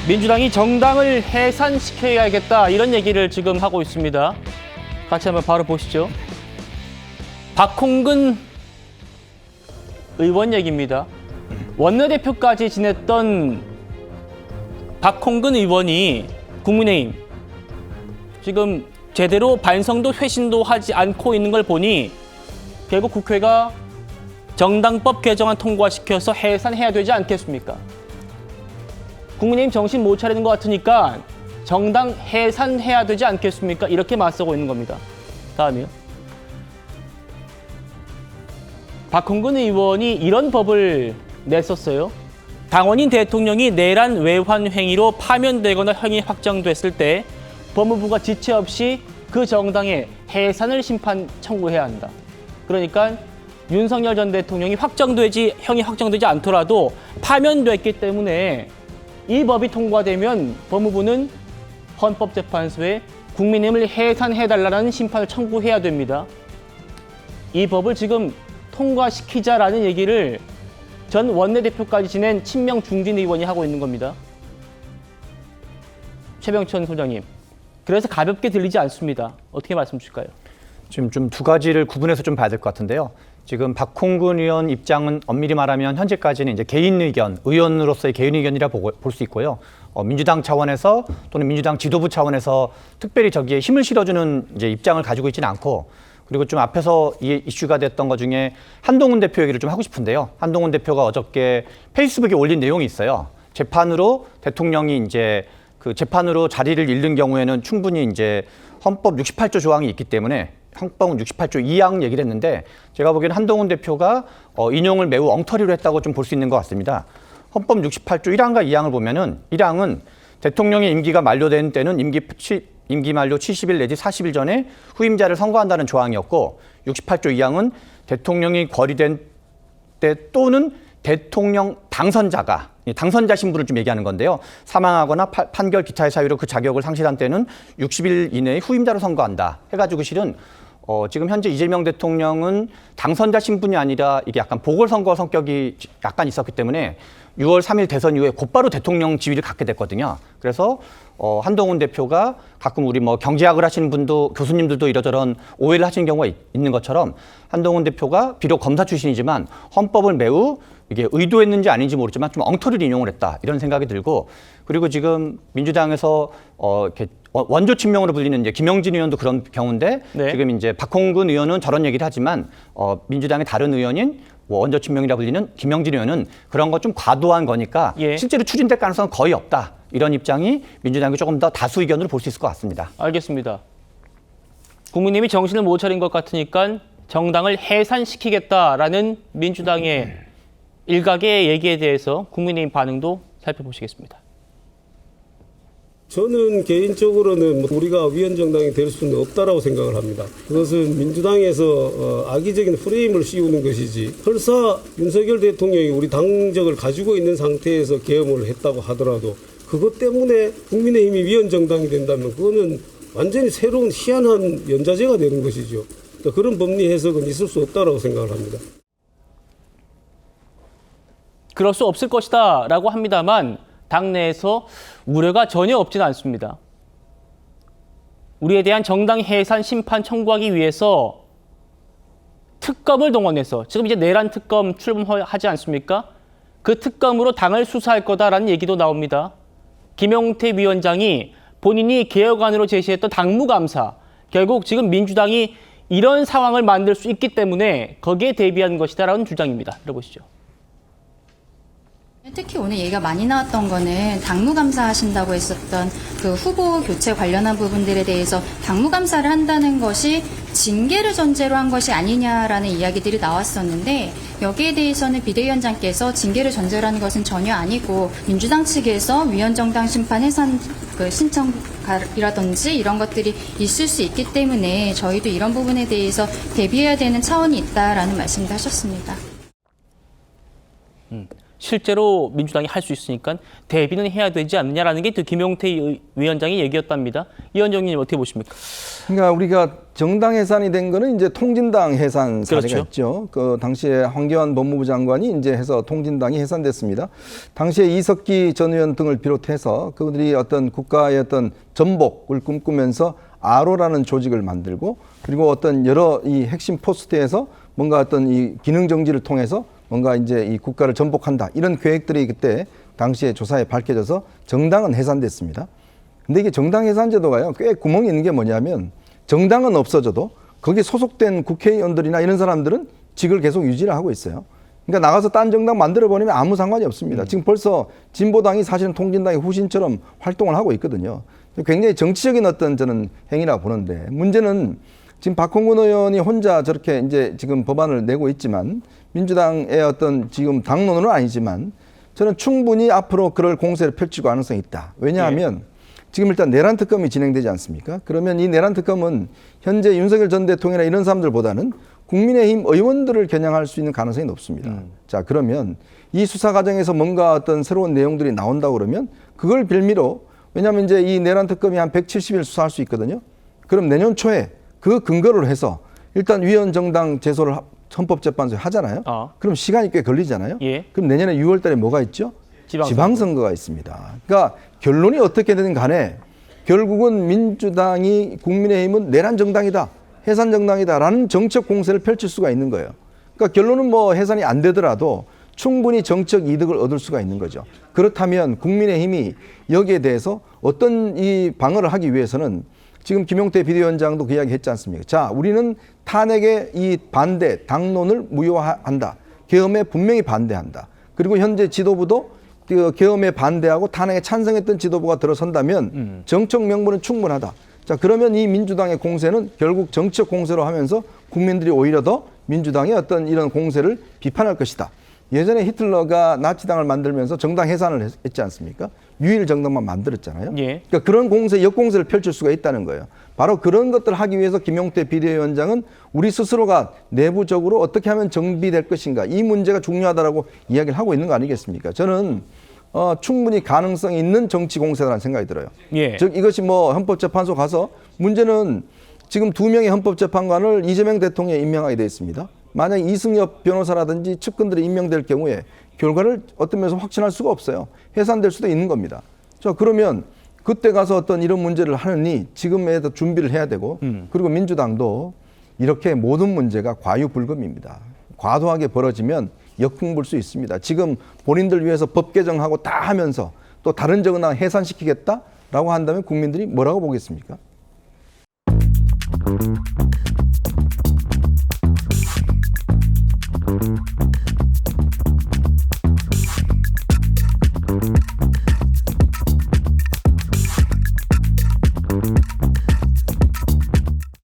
민주당이 정당을 해산시켜야겠다 이런 얘기를 지금 하고 있습니다. 같이 한번 바로 보시죠. 박홍근 의원 얘기입니다. 원내대표까지 지냈던 박홍근 의원이 국민의힘 지금 제대로 반성도 회신도 하지 않고 있는 걸 보니 결국 국회가 정당법 개정안 통과시켜서 해산해야 되지 않겠습니까? 국민의힘 정신 못 차리는 것 같으니까 정당 해산해야 되지 않겠습니까? 이렇게 맞서고 있는 겁니다. 다음이요. 박홍근 의원이 이런 법을 냈었어요. 당원인 대통령이 내란 외환 행위로 파면되거나 형이 확정됐을 때 법무부가 지체 없이 그 정당의 해산을 심판 청구해야 한다. 그러니까 윤석열 전 대통령이 형이 확정되지 않더라도 파면됐기 때문에 이 법이 통과되면 법무부는 헌법재판소에 국민의힘을 해산해달라는 심판을 청구해야 됩니다. 이 법을 지금 통과시키자라는 얘기를 전 원내대표까지 지낸 친명 중진 의원이 하고 있는 겁니다. 최병천 소장님, 그래서 가볍게 들리지 않습니다. 어떻게 말씀 주실까요? 지금 좀 두 가지를 구분해서 좀 봐야 될 것 같은데요. 지금 박홍근 의원 입장은 엄밀히 말하면 현재까지는 이제 개인 의견, 의원으로서의 개인 의견이라 볼 수 있고요. 민주당 차원에서 또는 민주당 지도부 차원에서 특별히 저기에 힘을 실어주는 이제 입장을 가지고 있지는 않고, 그리고 좀 앞에서 이 이슈가 됐던 것 중에 한동훈 대표 얘기를 좀 하고 싶은데요. 한동훈 대표가 어저께 페이스북에 올린 내용이 있어요. 재판으로 대통령이 이제 그 재판으로 자리를 잃는 경우에는 충분히 이제 헌법 68조 조항이 있기 때문에 헌법 68조 2항 얘기를 했는데, 제가 보기에는 한동훈 대표가 인용을 매우 엉터리로 했다고 좀 볼 수 있는 것 같습니다. 헌법 68조 1항과 2항을 보면은 1항은 대통령의 임기가 만료된 때는 임기 만료 70일 내지 40일 전에 후임자를 선거한다는 조항이었고, 68조 2항은 대통령이 거리된 때 또는 대통령 당선자가 당선자 신분을 좀 얘기하는 건데요. 사망하거나 판결 기타의 사유로 그 자격을 상실한 때는 60일 이내에 후임자로 선거한다 해가지고 실은 지금 현재 이재명 대통령은 당선자 신분이 아니라 이게 약간 보궐선거 성격이 약간 있었기 때문에 6월 3일 대선 이후에 곧바로 대통령 지위를 갖게 됐거든요. 그래서 한동훈 대표가 가끔 우리 뭐 경제학을 하시는 분도 교수님들도 이러저런 오해를 하시는 경우가 있는 것처럼 한동훈 대표가 비록 검사 출신이지만 헌법을 매우 이게 의도했는지 아닌지 모르지만 좀 엉터리를 인용을 했다 이런 생각이 들고, 그리고 지금 민주당에서 이렇게 원조 친명으로 불리는 이제 김영진 의원도 그런 경우인데, 네. 지금 이제 박홍근 의원은 저런 얘기를 하지만 민주당의 다른 의원인 원조 친명이라 불리는 김영진 의원은 그런 거 좀 과도한 거니까 예. 실제로 추진될 가능성은 거의 없다. 이런 입장이 민주당이 조금 더 다수 의견으로 볼 수 있을 것 같습니다. 알겠습니다. 국민님이 정신을 못 차린 것 같으니까 정당을 해산시키겠다라는 민주당의 일각의 얘기에 대해서 국민의힘 반응도 살펴보시겠습니다. 저는 개인적으로는 우리가 위헌정당이 될 수는 없다라고 생각을 합니다. 그것은 민주당에서 악의적인 프레임을 씌우는 것이지, 설사 윤석열 대통령이 우리 당적을 가지고 있는 상태에서 계엄을 했다고 하더라도 그것 때문에 국민의힘이 위헌정당이 된다면 그거는 완전히 새로운 희한한 연좌제가 되는 것이죠. 그러니까 그런 법리 해석은 있을 수 없다라고 생각을 합니다. 그럴 수 없을 것이다 라고 합니다만 당내에서 우려가 전혀 없지는 않습니다. 우리에 대한 정당 해산 심판 청구하기 위해서 특검을 동원해서 지금 이제 내란 특검 출범하지 않습니까? 그 특검으로 당을 수사할 거다라는 얘기도 나옵니다. 김용태 위원장이 본인이 개혁안으로 제시했던 당무감사, 결국 지금 민주당이 이런 상황을 만들 수 있기 때문에 거기에 대비한 것이다라는 주장입니다. 들어보시죠. 특히 오늘 얘기가 많이 나왔던 거는 당무감사 하신다고 했었던 그 후보 교체 관련한 부분들에 대해서 당무감사를 한다는 것이 징계를 전제로 한 것이 아니냐라는 이야기들이 나왔었는데, 여기에 대해서는 비대위원장께서 징계를 전제로 하는 것은 전혀 아니고 민주당 측에서 위헌정당 심판 해산 신청이라든지 이런 것들이 있을 수 있기 때문에 저희도 이런 부분에 대해서 대비해야 되는 차원이 있다라는 말씀도 하셨습니다. 실제로 민주당이 할 수 있으니까 대비는 해야 되지 않느냐라는 게 또 김용태 위원장의 얘기였답니다. 이 위원장님 어떻게 보십니까? 그러니까 우리가 정당 해산이 된 거는 이제 통진당 해산 사례가 그렇죠. 있죠. 그 당시에 황교안 법무부 장관이 이제 해서 통진당이 해산됐습니다. 당시에 이석기 전 의원 등을 비롯해서 그들이 어떤 국가의 어떤 전복을 꿈꾸면서 아로라는 조직을 만들고 그리고 어떤 여러 이 핵심 포스트에서 뭔가 어떤 이 기능 정지를 통해서 뭔가 이제 이 국가를 전복한다 이런 계획들이 그때 당시에 조사에 밝혀져서 정당은 해산됐습니다. 근데 이게 정당 해산 제도가요 꽤 구멍이 있는 게 뭐냐면 정당은 없어져도 거기에 소속된 국회의원들이나 이런 사람들은 직을 계속 유지를 하고 있어요. 그러니까 나가서 딴 정당 만들어 버리면 아무 상관이 없습니다. 지금 벌써 진보당이 사실은 통진당의 후신처럼 활동을 하고 있거든요. 굉장히 정치적인 어떤 저는 행위라 보는데 문제는 지금 박홍근 의원이 혼자 저렇게 이제 지금 법안을 내고 있지만 민주당의 어떤 지금 당론은 아니지만 저는 충분히 앞으로 그럴 공세를 펼칠 가능성이 있다. 왜냐하면 지금 일단 내란 특검이 진행되지 않습니까? 그러면 이 내란 특검은 현재 윤석열 전 대통령이나 이런 사람들보다는 국민의힘 의원들을 겨냥할 수 있는 가능성이 높습니다. 자, 그러면 이 수사 과정에서 뭔가 어떤 새로운 내용들이 나온다고 그러면 그걸 빌미로 왜냐하면 이제 이 내란 특검이 한 170일 수사할 수 있거든요. 그럼 내년 초에 그 근거로 해서 일단 위헌 정당 제소를 헌법재판소에 하잖아요. 그럼 시간이 꽤 걸리잖아요. 예. 그럼 내년에 6월 달에 뭐가 있죠? 지방선거가 있습니다. 그러니까 결론이 어떻게 되든 간에 결국은 민주당이 국민의힘은 내란 정당이다. 해산 정당이다라는 정책 공세를 펼칠 수가 있는 거예요. 그러니까 결론은 뭐 해산이 안 되더라도 충분히 정책 이득을 얻을 수가 있는 거죠. 그렇다면 국민의힘이 여기에 대해서 어떤 이 방어를 하기 위해서는 지금 김용태 비대위원장도 그 이야기 했지 않습니까? 자, 우리는 탄핵의 이 반대, 당론을 무효화한다. 계엄에 분명히 반대한다. 그리고 현재 지도부도 그 계엄에 반대하고 탄핵에 찬성했던 지도부가 들어선다면 정책 명분은 충분하다. 자, 그러면 이 민주당의 공세는 결국 정책 공세로 하면서 국민들이 오히려 더 민주당의 어떤 이런 공세를 비판할 것이다. 예전에 히틀러가 나치당을 만들면서 정당 해산을 했지 않습니까? 유일 정당만 만들었잖아요. 예. 그러니까 그런 공세, 역공세를 펼칠 수가 있다는 거예요. 바로 그런 것들을 하기 위해서 김용태 비대위원장은 우리 스스로가 내부적으로 어떻게 하면 정비될 것인가 이 문제가 중요하다라고 이야기를 하고 있는 거 아니겠습니까? 저는 충분히 가능성이 있는 정치 공세라는 생각이 들어요. 예. 즉 이것이 뭐 헌법재판소 가서 문제는 지금 2명의 헌법재판관을 이재명 대통령이 임명하게 돼 있습니다. 만약 이승엽 변호사라든지 측근들이 임명될 경우에 결과를 어떤 면에서 확신할 수가 없어요. 해산될 수도 있는 겁니다. 자, 그러면 그때 가서 어떤 이런 문제를 하느니 지금에 더 준비를 해야 되고 그리고 민주당도 이렇게 모든 문제가 과유불급입니다. 과도하게 벌어지면 역풍 불 수 있습니다. 지금 본인들 위해서 법 개정하고 다 하면서 또 다른 정당 해산시키겠다라고 한다면 국민들이 뭐라고 보겠습니까?